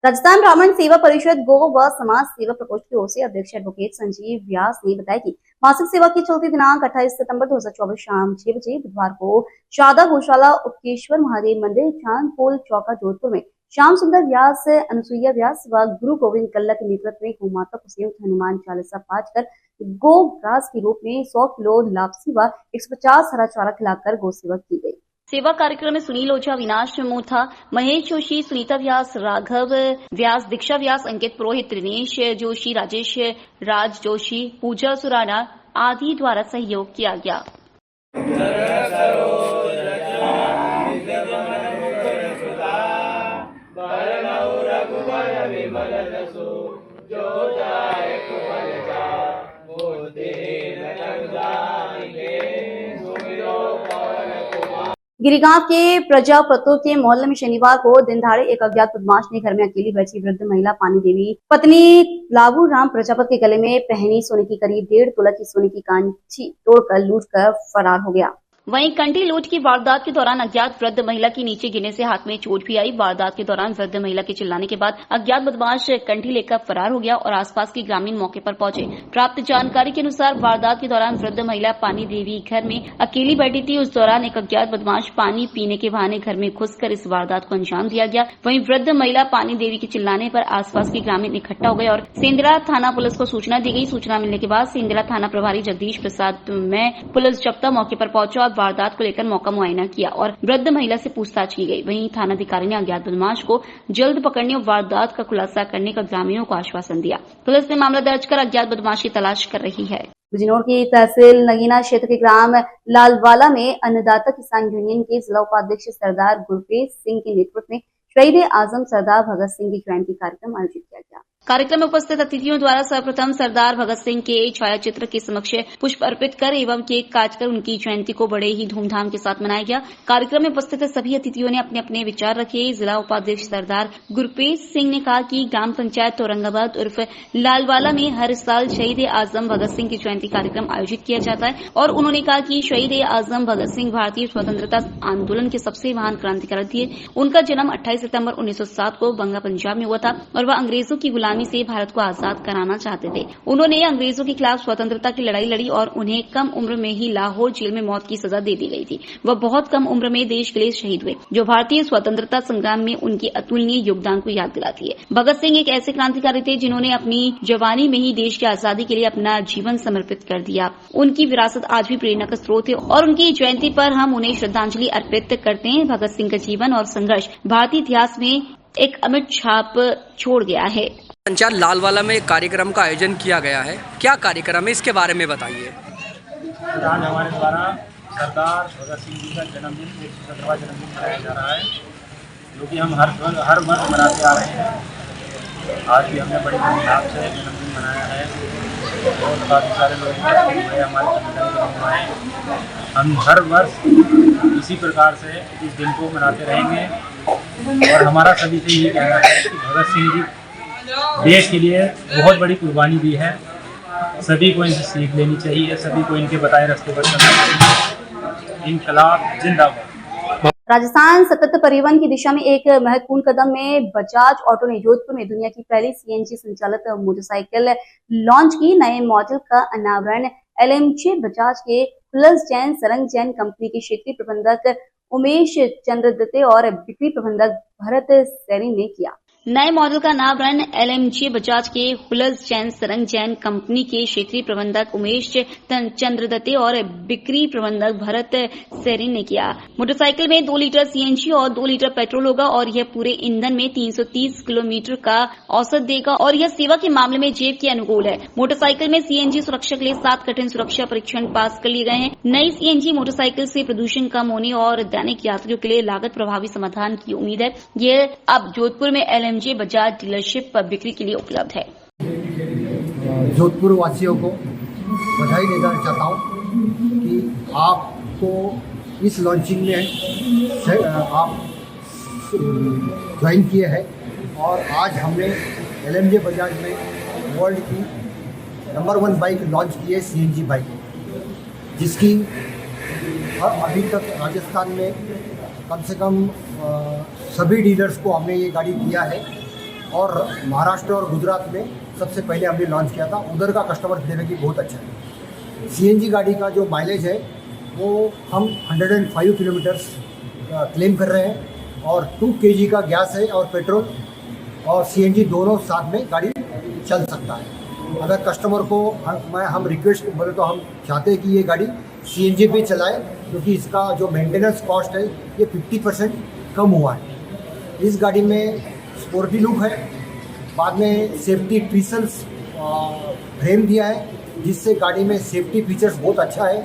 राजस्थान ब्राह्मण सेवा परिषद गो व समाज सेवा प्रकोष्ठ की ओर से अध्यक्ष एडवोकेट संजीव व्यास ने बताया कि मासिक सेवा की चलती दिनांक 28 सितंबर 2024 शाम 6 बजे बुधवार को शारदा गौशाला उपकेश्वर महादेव मंदिर चांदपोल चौका जोधपुर में श्याम सुंदर व्यास, अनुसुईया व्यास व गुरु गोविंद कल्ला के नेतृत्व में गोमाता को संयुक्त हनुमान चालीसा पाठ कर गो ग्रास के रूप में 100 किलो लापसी व 150 हरा चारा खिलाकर गौ सेवा की गई। सेवा कार्यक्रम में सुनील ओझा, अविनाश मोथा, महेश जोशी, सुनीता व्यास, राघव व्यास, दीक्षा व्यास, अंकित पुरोहित, त्रिनेश जोशी, राजेश राज जोशी, पूजा सुराना आदि द्वारा सहयोग किया गया। गिरिगांव के प्रजापतों के मोहल्ले में शनिवार को दिन दहाड़े एक अज्ञात बदमाश ने घर में अकेली बैठी वृद्ध महिला पानी देवी पत्नी लाबू राम प्रजापत के गले में पहनी सोने की करीब 1.5 तोला की सोने की कांची तोड़कर लूटकर फरार हो गया। वहीं कंठी लूट की वारदात के दौरान अज्ञात वृद्ध महिला की नीचे गिरने से हाथ में चोट भी आई। वारदात के दौरान वृद्ध महिला के चिल्लाने के बाद अज्ञात बदमाश कंठी लेकर फरार हो गया और आसपास के ग्रामीण मौके पर पहुंचे। प्राप्त जानकारी के अनुसार वारदात के दौरान वृद्ध महिला पानी देवी घर में अकेली बैठी थी। उस दौरान एक अज्ञात बदमाश पानी पीने के बहाने घर में घुसकर इस वारदात को अंजाम दिया गया। वहीं वृद्ध महिला पानी देवी के चिल्लाने पर आसपास के ग्रामीण इकट्ठा हो गए और सेंदरा थाना पुलिस को सूचना दी गई। सूचना मिलने के बाद सेंदरा थाना प्रभारी जगदीश प्रसाद में पुलिस जब्ता मौके पर पहुंचा और वारदात को लेकर मौका मुआयना किया और वृद्ध महिला से पूछताछ की गई। वहीं थानाधिकारी ने अज्ञात बदमाश को जल्द पकड़ने और वारदात का खुलासा करने का ग्रामीणों को आश्वासन दिया। पुलिस ने मामला दर्ज कर अज्ञात बदमाश की तलाश कर रही है। बिजनौर की तहसील नगीना क्षेत्र के ग्राम लालवाला में अन्नदाता किसान यूनियन के जिला उपाध्यक्ष सरदार गुरप्रीत सिंह के नेतृत्व में शहीद आजम सरदार भगत सिंह की जयंती कार्यक्रम आयोजित किया गया। कार्यक्रम में उपस्थित अतिथियों द्वारा सर्वप्रथम सरदार भगत सिंह के छायाचित्र के समक्ष पुष्प अर्पित कर एवं केक काटकर उनकी जयंती को बड़े ही धूमधाम के साथ मनाया गया। कार्यक्रम में उपस्थित सभी अतिथियों ने अपने अपने विचार रखे। जिला उपाध्यक्ष सरदार गुरप्रीत सिंह ने कहा कि ग्राम पंचायत औरंगाबाद उर्फ लालवाला में हर साल शहीद आजम भगत सिंह की जयंती कार्यक्रम आयोजित किया जाता है और उन्होंने कहा कि शहीद आजम भगत सिंह भारतीय स्वतंत्रता आंदोलन के सबसे महान क्रांतिकारी थे। उनका जन्म 28 सितंबर 1907 को बंगा पंजाब में हुआ था और वह अंग्रेजों की गुलामी से भारत को आजाद कराना चाहते थे। उन्होंने अंग्रेजों के खिलाफ स्वतंत्रता की लड़ाई लड़ी और उन्हें कम उम्र में ही लाहौर जेल में मौत की सजा दे दी गई थी। वह बहुत कम उम्र में देश के लिए शहीद हुए, जो भारतीय स्वतंत्रता संग्राम में उनके अतुलनीय योगदान को याद दिलाती है। भगत सिंह एक ऐसे क्रांतिकारी थे जिन्होंने अपनी जवानी में ही देश की आजादी के लिए अपना जीवन समर्पित कर दिया। उनकी विरासत आज भी प्रेरणा का स्रोत है और उनकी जयंती पर हम उन्हें श्रद्धांजलि अर्पित करते हैं। भगत सिंह का जीवन और संघर्ष भारतीय इतिहास में एक अमिट छाप छोड़ गया है। पंचायत लालवाला में एक कार्यक्रम का आयोजन किया गया है। क्या कार्यक्रम है, इसके बारे में बताइए। आज हमारे द्वारा सरदार भगत सिंह जी का जन्मदिन 117वां जन्मदिन मनाया जा रहा है, जो कि हम हर वर्ष मनाते आ रहे हैं। आज भी हमने बड़ी धूमधाम से जन्मदिन मनाया है और काफ़ी सारे लोग हमारे संगठन के आए। हम हर वर्ष इसी प्रकार से इस दिन को मनाते रहेंगे और हमारा सभी से ये कहना है कि भगत सिंह जी देश के लिए बहुत बड़ी कुर्बानी दी है। सभी को इनसे सीख लेनी चाहिए, सभी को इनके बताए रास्ते पर चलना चाहिए। इनकलाब जिंदाबाद। राजस्थान सतत परिवहन की दिशा में एक महत्वपूर्ण कदम में बजाज ऑटो ने जोधपुर में दुनिया की पहली सीएनजी संचालित मोटरसाइकिल लॉन्च की। नए मॉडल का अनावरण LMJ बजाज के प्लस जैन सरंग जैन कंपनी के क्षेत्रीय प्रबंधक उमेश चंद्र दत्ते और बिक्री प्रबंधक भरत सैनी ने किया। नए मॉडल का अनावरण LMJ बजाज के हुलस जैन सरंग जैन कंपनी के क्षेत्रीय प्रबंधक उमेश चंद्र दत्ते और बिक्री प्रबंधक भरत सैनी ने किया। मोटरसाइकिल में 2 लीटर CNG और 2 लीटर पेट्रोल होगा और यह पूरे ईंधन में 330 किलोमीटर का औसत देगा और यह सेवा के मामले में जेब के अनुकूल है। मोटरसाइकिल में CNG सुरक्षा के लिए 7 कठिन सुरक्षा परीक्षण पास कर लिए गए हैं। नई CNG मोटरसाइकिल से प्रदूषण कम होने और दैनिक यात्रियों के लिए लागत प्रभावी समाधान की उम्मीद है। यह अब जोधपुर में LMJ बजाज डीलरशिप पर बिक्री के लिए उपलब्ध है। जोधपुर वासियों को बधाई देना चाहता हूँ कि आपको इस लॉन्चिंग में आप ज्वाइन किए हैं और आज हमने LMJ बजाज में वर्ल्ड की नंबर 1 बाइक लॉन्च की है, CNG बाइक, जिसकी अभी तक राजस्थान में कम से कम सभी डीलर्स को हमने ये गाड़ी दिया है और महाराष्ट्र और गुजरात में सबसे पहले हमने लॉन्च किया था। उधर का कस्टमर फीडबैक बहुत अच्छा है। CNG गाड़ी का जो माइलेज है वो हम 105 किलोमीटर्स क्लेम कर रहे हैं और 2 kg का गैस है और पेट्रोल और CNG दोनों साथ में गाड़ी चल सकता है। अगर कस्टमर को हम रिक्वेस्ट बोले तो हम चाहते हैं कि ये गाड़ी CNG पे चलाए, क्योंकि इसका जो मेंटेनेंस कॉस्ट है ये 50% कम हुआ है। इस गाड़ी में स्पोर्टी लुक है, बाद में सेफ्टी ट्रिसल्स फ्रेम दिया है जिससे गाड़ी में सेफ्टी फीचर्स बहुत अच्छा है।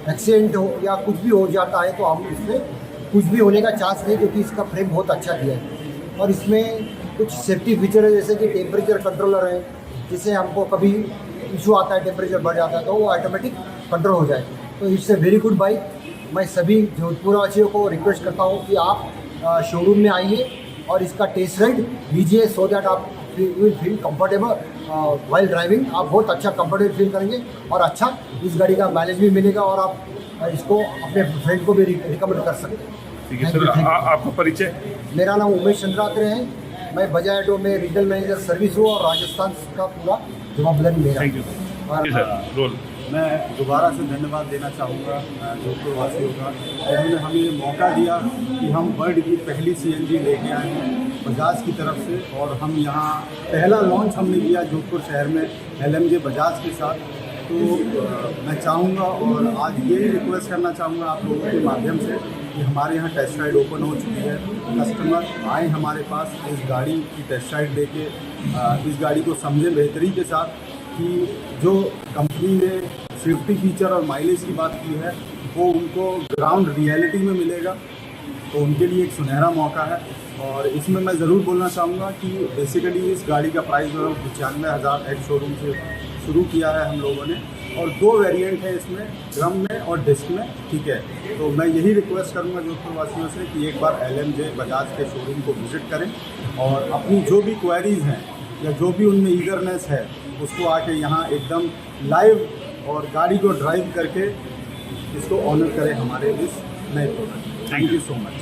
एक्सीडेंट हो या कुछ भी हो जाता है तो हम इसमें कुछ भी होने का चांस नहीं, क्योंकि इसका फ्रेम बहुत अच्छा दिया है। और इसमें कुछ सेफ्टी फीचर है जैसे कि टेम्परेचर कंट्रोलर है, जिससे हमको कभी इशू आता है, टेम्परेचर बढ़ जाता है तो वो ऑटोमेटिक कंट्रोल हो जाए। तो it's a very good bike. मैं सभी जोधपुर वासियों को रिक्वेस्ट करता हूँ कि आप शोरूम में आइए और इसका टेस्ट राइड लीजिए, सो दैट आप will feel comfortable while driving. आप बहुत अच्छा कंफर्टेबल फील करेंगे और अच्छा इस गाड़ी का माइलेज भी मिलेगा और आप इसको अपने फ्रेंड को भी रिकमेंड कर सकते हैं। ठीक है सर, आपका परिचय? मेरा नाम उमेश चंद्रात्रे है। मैं बजाज ऑटो में रीजनल मैनेजर सर्विस हूँ और राजस्थान का पूरा जवाबदारी मेरा। Thank you sir. रोल मैं दोबारा से धन्यवाद देना चाहूँगा जोधपुर वासियों का, जिन्होंने हमें ये मौका दिया कि हम वर्ल्ड की पहली CNG लेके आए हैं बजाज की तरफ से। और हम यहाँ पहला लॉन्च हमने किया जोधपुर शहर में LMJ बजाज के साथ। तो मैं चाहूँगा और आज ये रिक्वेस्ट करना चाहूँगा आप लोगों के माध्यम से कि हमारे यहाँ टेस्ट राइड ओपन हो चुकी है। कस्टमर आए हमारे पास इस गाड़ी की टेस्ट राइड लेके, इस गाड़ी को समझें बेहतरी के साथ कि जो कंपनी ने सेफ्टी फीचर और माइलेज की बात की है वो उनको ग्राउंड रियलिटी में मिलेगा। तो उनके लिए एक सुनहरा मौका है। और इसमें मैं ज़रूर बोलना चाहूँगा कि बेसिकली इस गाड़ी का प्राइस जो है 95,000 एक्स शोरूम से शुरू किया है हम लोगों ने, और 2 वेरिएंट है इसमें, ड्रम में और डिस्क में। ठीक है, तो मैं यही रिक्वेस्ट करूँगा जोधपुर वासियों से कि एक बार LMJ बजाज के शोरूम को विज़िट करें और अपनी जो भी क्वेरीज़ हैं या जो भी उनमें ईगरनेस है उसको आके यहाँ एकदम लाइव और गाड़ी को ड्राइव करके इसको ऑनर करें हमारे इस नए product. Thank you so much.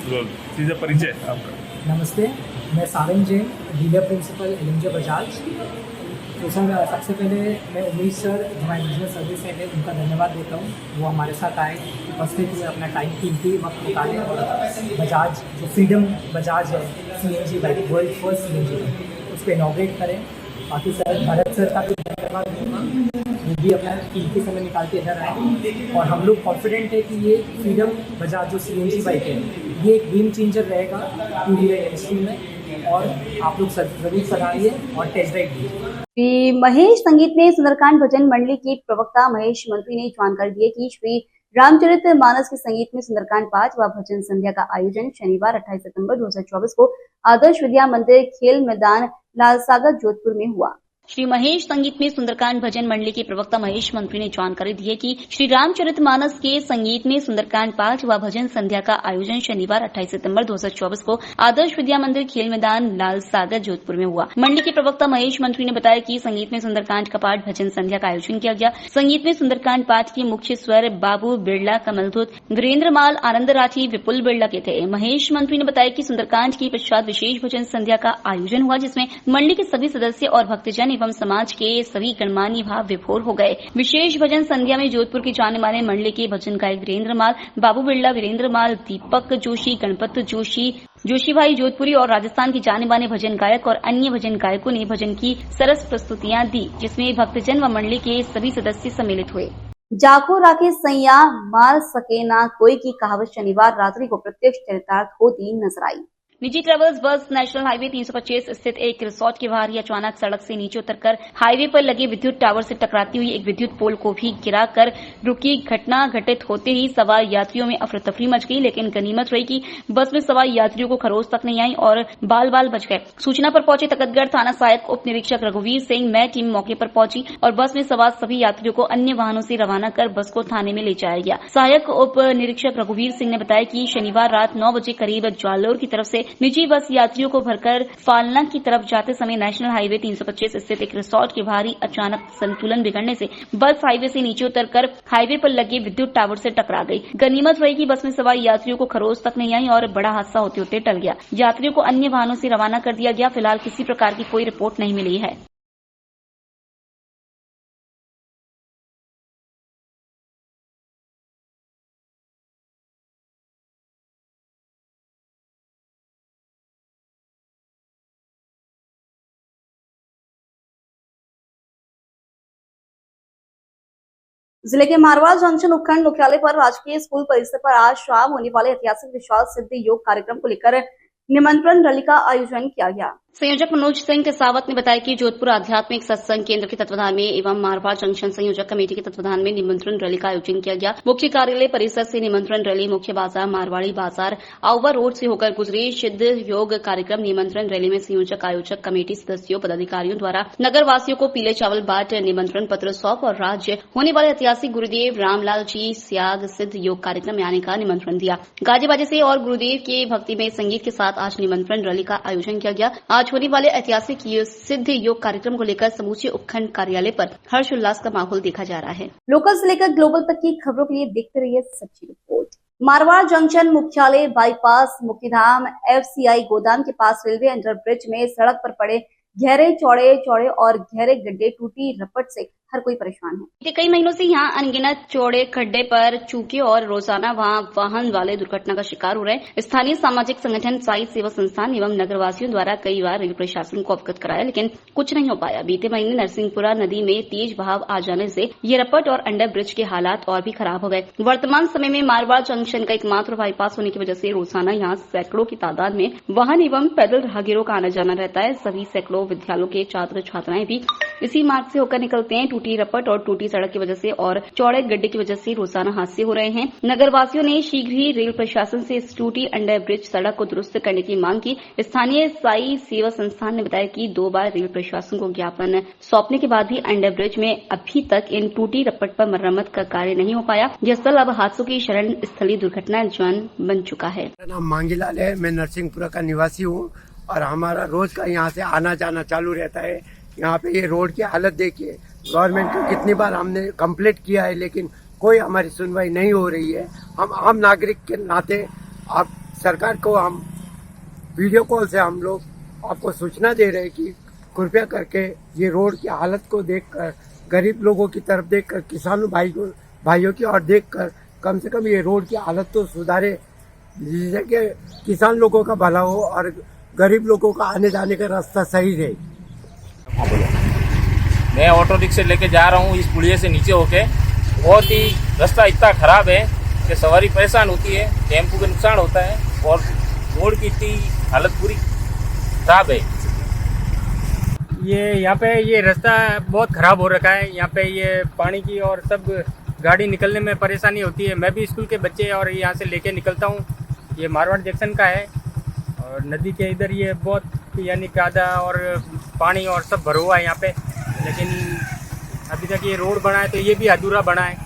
रोल सीधा परिचय आपका? नमस्ते, मैं Sarang Jain, dealer principal LMJ Bajaj. तो सर सबसे पहले मैं उमेश सर जो हमारे बिजनेस सर्विस है उनका धन्यवाद देता हूँ। वो हमारे साथ आए, उपस्थित हुए, अपना टाइम कीमती वक्त निकाले और बजाज जो फ्रीडम बजाज है CNG bike, world first CNG उस पर इनॉग्रेट करें। बाकी सर भरत सर का भी धन्यवाद दूँगा, वो भी अपना कीमती समय निकाल के इधर आए। और हम लोग कॉन्फिडेंट है कि ये फ्रीडम बजाज जो CNG बाइक है ये एक गेम चेंजर रहेगा टू व्हीलर इंडस्ट्री में। और आप लोग ज़रूर सराहिए और टेस्ट ड्राइव लीजिए। श्री महेश संगीत में सुंदरकांड भजन मंडली के प्रवक्ता महेश मंत्री ने जानकारी दी कि श्री रामचरित मानस के संगीत में सुंदरकांड 5 व भजन संध्या का आयोजन शनिवार 28 सितंबर 2024 को आदर्श विद्या मंदिर खेल मैदान लालसागर जोधपुर में हुआ। श्री महेश संगीत में सुंदरकांड भजन मंडली के प्रवक्ता महेश मंत्री ने जानकारी दी है कि श्री रामचरितमानस के संगीत में सुंदरकांड 5 व भजन संध्या का आयोजन शनिवार 28 सितंबर 2024 को आदर्श विद्या मंदिर खेल मैदान लालसागर जोधपुर में हुआ। मंडली के प्रवक्ता महेश मंत्री ने बताया कि संगीत में सुंदरकांड का पाठ भजन संध्या का आयोजन किया गया। संगीत में सुंदरकांड 5 के मुख्य स्वर बाबू बिरला, कमलधुत, वीरेंद्र माल, आनंद राठी, विपुल बिरला के थे। महेश मंत्री ने बताया कि सुंदरकांड के पश्चात विशेष भजन संध्या का आयोजन हुआ, जिसमें मंडली के सभी सदस्य और भक्तजन एवं समाज के सभी गणमान्य भाव विभोर हो गए। विशेष भजन संध्या में जोधपुर के जाने माने मंडली के भजन गायक वीरेंद्र माल, बाबू बिरला, वीरेंद्र माल, दीपक जोशी, गणपत जोशी, जोशी भाई जोधपुरी और राजस्थान के जाने माने भजन गायक और अन्य भजन गायकों ने भजन की सरस प्रस्तुतियां दी, जिसमें भक्तजन व मंडली के सभी सदस्य सम्मिलित हुए। जाको राखे सैया मार सके ना कोई की कहावत शनिवार रात्रि को प्रत्यक्ष चरितार्थ होती नजर आई। निजी ट्रेवल्स बस नेशनल हाईवे 325 स्थित एक रिसोर्ट के बाहर ही अचानक सड़क से नीचे उतरकर हाईवे पर लगे विद्युत टावर से टकराती हुई एक विद्युत पोल को भी गिराकर रुकी। घटना घटित होते ही सवार यात्रियों में अफरा तफरी मच गई, लेकिन गनीमत रही कि बस में सवार यात्रियों को खरोच तक नहीं आई और बाल बाल बच गए। सूचना पर पहुंचे तकतगढ़ थाना सहायक उप निरीक्षक रघुवीर सिंह मैं टीम मौके पर पहुंची और बस में सवार सभी यात्रियों को अन्य वाहनों से रवाना कर बस को थाने में ले जाया गया। सहायक उप निरीक्षक रघुवीर सिंह ने बताया कि शनिवार रात 9 बजे करीब जालोर की तरफ से निजी बस यात्रियों को भरकर फालना की तरफ जाते समय नेशनल हाईवे 325 स्थित एक रिसोर्ट के भारी अचानक संतुलन बिगड़ने से बस हाईवे से नीचे उतरकर हाईवे पर लगे विद्युत टावर से टकरा गई। गनीमत रही कि बस में सवार यात्रियों को खरोच तक नहीं आई और बड़ा हादसा होते होते टल गया। यात्रियों को अन्य वाहनों से रवाना कर दिया गया। फिलहाल किसी प्रकार की कोई रिपोर्ट नहीं मिली है। जिले के मारवाड़ जंक्शन उपखंड मुख्यालय पर राजकीय स्कूल परिसर पर आज शाम होने वाले ऐतिहासिक विशाल सिद्धि योग कार्यक्रम को लेकर निमंत्रण रैली का आयोजन किया गया। संयोजक मनोज सिंह किसावत ने बताया कि जोधपुर आध्यात्मिक सत्संग केंद्र के तत्वाधान में एवं मारवाड़ जंक्शन संयोजक कमेटी के तत्वाधान में निमंत्रण रैली का आयोजन किया गया। मुख्य कार्यालय परिसर से निमंत्रण रैली मुख्य बाजार मारवाड़ी बाजार आउवर रोड से होकर गुजरी। सिद्ध योग कार्यक्रम निमंत्रण रैली में संयोजक आयोजक कमेटी सदस्यों पदाधिकारियों द्वारा नगर वासियों को पीले चावल बाट निमंत्रण पत्र सौंप और राज्य होने वाले ऐतिहासिक गुरुदेव रामलाल जी स्याग सिद्ध योग कार्यक्रम में आने का निमंत्रण दिया। गाजे बाजे से और गुरुदेव के भक्तिमय संगीत के साथ आज निमंत्रण रैली का आयोजन किया गया। आज होने वाले ऐतिहासिक सिद्ध योग कार्यक्रम को लेकर समूचे उपखंड कार्यालय पर हर्ष उल्लास का माहौल देखा जा रहा है। लोकल से लेकर ग्लोबल तक की खबरों के लिए देखते रहिए सच्ची रिपोर्ट। मारवाड़ जंक्शन मुख्यालय बाईपास मुक्तिधाम FCI गोदाम के पास रेलवे अंडरब्रिज में सड़क पर पड़े गहरे चौड़े और गहरे गड्ढे टूटी रपट से हर कोई परेशान है। बीते कई महीनों से यहाँ अनगिनत चौड़े खड्डे पर चूके और रोजाना वहाँ वाहन वाले दुर्घटना का शिकार हो रहे हैं। स्थानीय सामाजिक संगठन साई सेवा संस्थान एवं नगरवासियों द्वारा कई बार रेल प्रशासन को अवगत कराया, लेकिन कुछ नहीं हो पाया। बीते महीने नरसिंहपुरा नदी में तेज बहाव आ जाने से ये रपट और अंडर ब्रिज के हालात और भी खराब हो गए। वर्तमान समय में मारवाड़ जंक्शन का एकमात्र बाईपास होने की वजह से रोजाना यहाँ सैकड़ों की तादाद में वाहन एवं पैदल राहगीरों का आना जाना रहता है। सभी सैकड़ों विद्यालयों के छात्र छात्राएं भी इसी मार्ग से होकर निकलते हैं। टूटी रपट और टूटी सड़क की वजह से और चौड़े गड्ढे की वजह से रोजाना हादसे हो रहे हैं। नगरवासियों ने शीघ्र ही रेल प्रशासन से इस टूटी अंडर ब्रिज सड़क को दुरुस्त करने की मांग की। स्थानीय साई सेवा संस्थान ने बताया कि 2 बार रेल प्रशासन को ज्ञापन सौंपने के बाद भी अंडर ब्रिज में अभी तक इन टूटी रपट पर मरम्मत का कार्य नहीं हो पाया। यह स्थल अब हादसों की शरण स्थली दुर्घटना जन बन चुका है। मेरा नाम मांगीलाल है, मैं नरसिंहपुरा का निवासी हूँ और हमारा रोज का यहाँ से आना जाना चालू रहता है। यहाँ पे ये रोड की हालत देखिए, गवर्नमेंट को कितनी बार हमने कंप्लेंट किया है लेकिन कोई हमारी सुनवाई नहीं हो रही है। हम आम नागरिक के नाते आप सरकार को हम वीडियो कॉल से हम लोग आपको सूचना दे रहे हैं कि कृपया करके ये रोड की हालत को देखकर, गरीब लोगों की तरफ देखकर, किसानों भाइयों की ओर देखकर कम से कम ये रोड की हालत तो सुधारे, जिससे कि किसान लोगों का भला हो और गरीब लोगों का आने जाने का रास्ता सही रहे। मैं ऑटो रिक्शा लेके जा रहा हूँ इस पुलिये से नीचे होके। बहुत ही रास्ता इतना खराब है कि सवारी परेशान होती है, टेम्पो का नुकसान होता है और रोड की इतनी हालत पूरी खराब है। ये यहाँ पे ये रास्ता बहुत खराब हो रखा है। यहाँ पे ये पानी की और सब गाड़ी निकलने में परेशानी होती है। मैं भी स्कूल के बच्चे और यहाँ से लेके निकलता हूँ। ये मारवाड़ जंक्शन का है और नदी के इधर ये बहुत यानी कादा और पानी और सब भरा हुआ है यहाँ पे, लेकिन अभी तक ये रोड बना है तो ये भी अधूरा बना है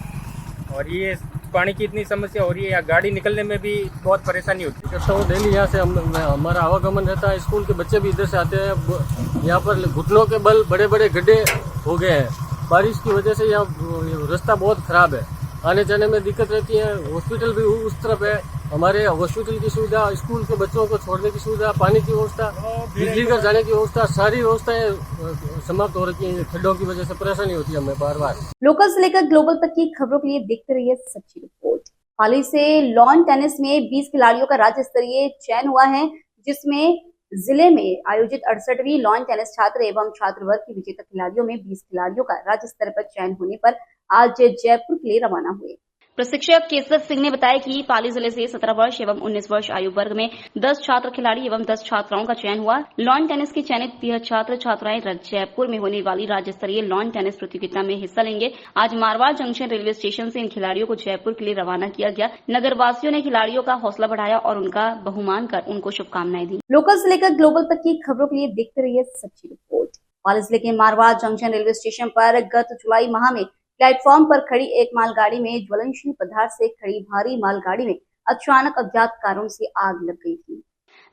और ये पानी की इतनी समस्या हो रही है, गाड़ी निकलने में भी बहुत परेशानी होती है। तो डेली यहाँ से हमारा आवागमन रहता है, स्कूल के बच्चे भी इधर से आते हैं। यहाँ पर घुटनों के बल बड़े बड़े गड्ढे हो गए हैं, बारिश की वजह से यहाँ रास्ता बहुत खराब है, आने जाने में दिक्कत रहती है। हॉस्पिटल भी उस तरफ है, हमारे हॉस्पिटल की सुविधा, स्कूल के बच्चों को छोड़ने की सुविधा, पानी की व्यवस्था, बिजली घर जाने की व्यवस्था, सारी व्यवस्थाएं समाप्त हो रही है। खड्डों की वजह से परेशानी होती है हमें बार बार। लोकल से लेकर ग्लोबल तक की खबरों के लिए देखते रहिए सच्ची रिपोर्ट। हाल ही से लॉन टेनिस में 20 खिलाड़ियों का राज्य स्तरीय चयन हुआ है, जिसमें जिले में आयोजित 68वीं लॉन टेनिस छात्र एवं छात्र वर्ग के विजेता खिलाड़ियों में 20 खिलाड़ियों का राज्य स्तर पर चयन होने पर आज जयपुर के लिए रवाना हुए। प्रशिक्षक केसर सिंह ने बताया कि पाली जिले से 17 वर्ष एवं 19 वर्ष आयु वर्ग में 10 छात्र खिलाड़ी एवं 10 छात्राओं का चयन हुआ। लॉन टेनिस की चयनित 30 छात्र छात्राएं जयपुर में होने वाली राज्य स्तरीय लॉन टेनिस प्रतियोगिता में हिस्सा लेंगे। आज मारवाड़ जंक्शन रेलवे स्टेशन से इन खिलाड़ियों को जयपुर के लिए रवाना किया गया। नगरवासियों ने खिलाड़ियों का हौसला बढ़ाया और उनका बहुमान कर उनको शुभकामनाएं दी। लोकल से लेकर ग्लोबल तक की खबरों के लिए देखते रहिए सच्ची रिपोर्ट। पाली जिले के मारवाड़ जंक्शन रेलवे स्टेशन पर गत जुलाई माह में प्लेटफॉर्म पर खड़ी एक मालगाड़ी में ज्वलनशील पदार्थ से खड़ी भारी मालगाड़ी में अचानक अज्ञात कारणों से आग लग गई थी।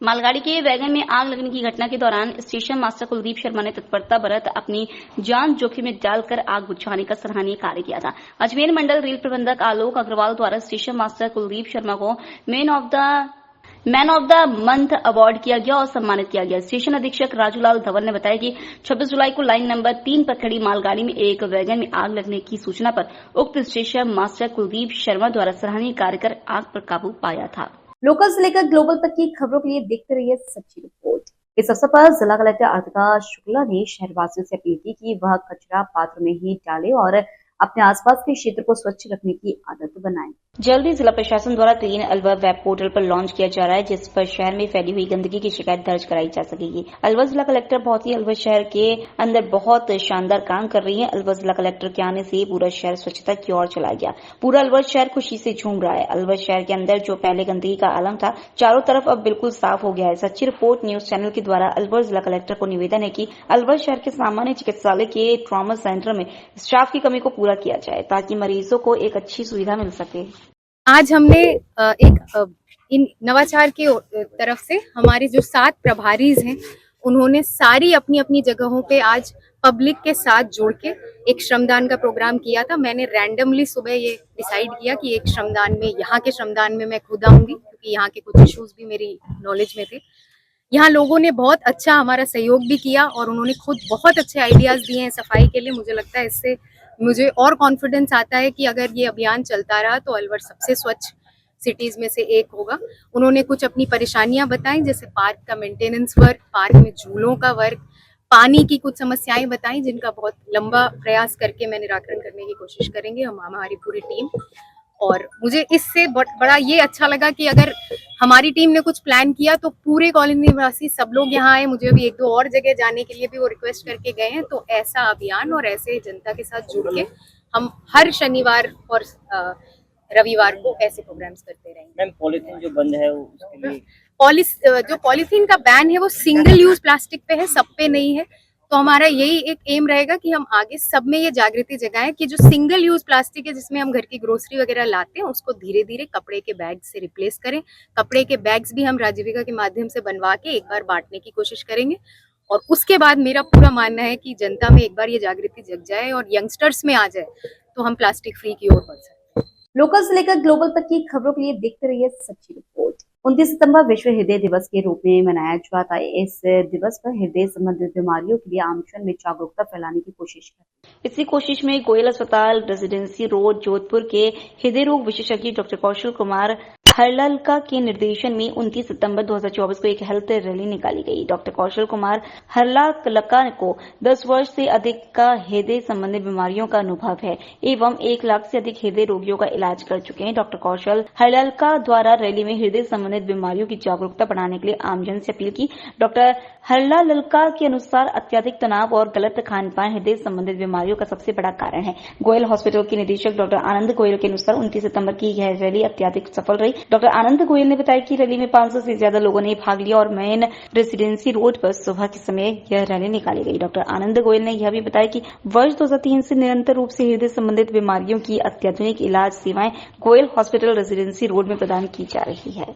मालगाड़ी के वैगन में आग लगने की घटना के दौरान स्टेशन मास्टर कुलदीप शर्मा ने तत्परता बरत अपनी जान जोखिम में डालकर आग बुझाने का सराहनीय कार्य किया था। अजमेर मंडल रेल प्रबंधक आलोक अग्रवाल द्वारा स्टेशन मास्टर कुलदीप शर्मा को man of the month award किया गया और सम्मानित किया गया। स्टेशन अधीक्षक राजूलाल धवल ने बताया कि 26 जुलाई को लाइन नंबर 3 पर खड़ी मालगाड़ी में एक वैगन में आग लगने की सूचना पर उक्त स्टेशन मास्टर कुलदीप शर्मा द्वारा सराहनीय कार्य कर आग पर काबू पाया था। लोकल से लेकर ग्लोबल तक की खबरों के लिए देखते रहिए सच्ची रिपोर्ट। इस अवसर पर जिला कलेक्टर अर्तिका शुक्ला ने शहरवासियों से अपील की कि वह कचरा पात्र में ही डाले और अपने आसपास के क्षेत्र को स्वच्छ रखने की आदत बनाएं। जल्द ही जिला प्रशासन द्वारा क्लीन अलवर वेब पोर्टल पर लॉन्च किया जा रहा है, जिस पर शहर में फैली हुई गंदगी की शिकायत दर्ज कराई जा सकेगी। अलवर जिला कलेक्टर बहुत ही अलवर शहर के अंदर बहुत शानदार काम कर रही है। अलवर जिला कलेक्टर के आने से पूरा शहर स्वच्छता की ओर चला गया। पूरा अलवर शहर खुशी से झूम रहा है। अलवर शहर के अंदर जो पहले गंदगी का आलम था, चारों तरफ अब बिल्कुल साफ हो गया है। सच्ची रिपोर्ट न्यूज चैनल के द्वारा अलवर जिला कलेक्टर को निवेदन है कि अलवर शहर के सामान्य चिकित्सालय के ट्रॉमा सेंटर में स्टाफ की कमी को पूरा किया जाए ताकि मरीजों को एक अच्छी सुविधा मिल सके। आज हमने इन नवाचार के तरफ से हमारे जो 7 प्रभारीज हैं, उन्होंने सारी अपनी अपनी जगहों पे आज पब्लिक के साथ जोड़ के एक श्रमदान का प्रोग्राम किया था। मैंने रैंडमली सुबह ये डिसाइड किया कि एक श्रमदान में, यहाँ के श्रमदान में मैं खुद आऊंगी क्योंकि यहाँ के कुछ इश्यूज भी मेरी नॉलेज में थे। यहाँ लोगों ने बहुत अच्छा हमारा सहयोग भी किया और उन्होंने खुद बहुत अच्छे आइडियाज दिए हैं सफाई के लिए। मुझे लगता है इससे मुझे और कॉन्फिडेंस आता है कि अगर ये अभियान चलता रहा तो अलवर सबसे स्वच्छ सिटीज में से एक होगा। उन्होंने कुछ अपनी परेशानियां बताई, जैसे पार्क का मेंटेनेंस वर्क, पार्क में झूलों का वर्क, पानी की कुछ समस्याएं बताई, जिनका बहुत लंबा प्रयास करके मैं निराकरण करने की कोशिश करेंगे हमारी पूरी टीम। और मुझे इससे बड़ा ये अच्छा लगा कि अगर हमारी टीम ने कुछ प्लान किया तो पूरे कॉलोनी निवासी सब लोग यहाँ आए। मुझे अभी 1-2 और जगह जाने के लिए भी वो रिक्वेस्ट करके गए हैं। तो ऐसा अभियान और ऐसे जनता के साथ जुड़ के हम हर शनिवार और रविवार को ऐसे प्रोग्राम्स करते रहेंगे। मैम, पॉलीथीन जो बंद है उसके लिए जो पॉलीथीन का बैन है वो सिंगल यूज प्लास्टिक पे है, सब पे नहीं है। तो हमारा यही एक एम रहेगा कि हम आगे सब में ये जागृति जगाएं कि जो सिंगल यूज प्लास्टिक है, जिसमें हम घर की ग्रोसरी वगैरह लाते हैं, उसको धीरे धीरे कपड़े के बैग से रिप्लेस करें। कपड़े के बैग्स भी हम राजीविका के माध्यम से बनवा के एक बार बांटने की कोशिश करेंगे। और उसके बाद मेरा पूरा मानना है कि जनता में एक बार ये जागृति जग जाए और यंगस्टर्स में आ जाए तो हम प्लास्टिक फ्री की ओर बढ़ सकते हैं। लोकल से लेकर ग्लोबल तक की खबरों के लिए देखते रहिए सच्ची रिपोर्ट। 29 सितंबर विश्व हृदय दिवस के रूप में मनाया जाता है। इस दिवस पर हृदय संबंधित बीमारियों के लिए आमजन में जागरूकता फैलाने की कोशिश है। इसी कोशिश में गोयल अस्पताल रेजिडेंसी रोड जोधपुर के हृदय रोग विशेषज्ञ डॉक्टर कौशल कुमार हरलालका के निर्देशन में 29 सितंबर 2024 को एक हेल्थ रैली निकाली गई। डॉक्टर कौशल कुमार हरलालका को 10 वर्ष से अधिक का हृदय संबंधी बीमारियों का अनुभव है एवं 1 लाख से अधिक हृदय रोगियों का इलाज कर चुके हैं। डॉक्टर कौशल हरलालका द्वारा रैली में हृदय संबंधित बीमारियों की जागरूकता बढ़ाने के लिए आमजन से अपील की। डॉक्टर हरलालका के अनुसार अत्यधिक तनाव और गलत खान पान हृदय संबंधित बीमारियों का सबसे बड़ा कारण है। गोयल हॉस्पिटल के निदेशक डॉक्टर आनंद गोयल के अनुसार 29 सितंबर की यह रैली अत्यधिक सफल रही। डॉक्टर आनंद गोयल ने बताया कि रैली में 500 से ज्यादा लोगों ने भाग लिया और मेन रेसिडेंसी रोड पर सुबह के समय यह रैली निकाली गई। डॉक्टर आनंद गोयल ने यह भी बताया कि वर्ष 2003 से निरंतर रूप से हृदय संबंधित बीमारियों की अत्याधुनिक इलाज सेवाएं गोयल हॉस्पिटल रेसिडेंसी रोड में प्रदान की जा रही है।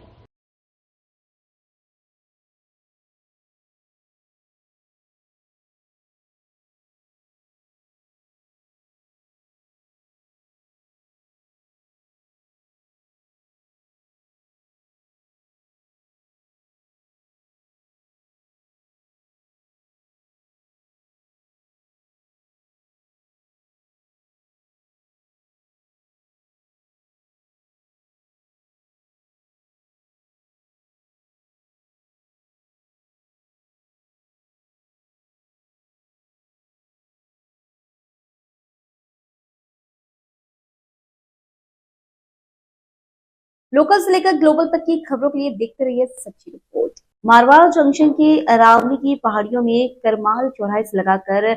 लोकल से लेकर ग्लोबल तक की खबरों के लिए देखते रहिए सच्ची रिपोर्ट। मारवाड़ जंक्शन की अरावली की पहाड़ियों में करमाल चौराहे से लगाकर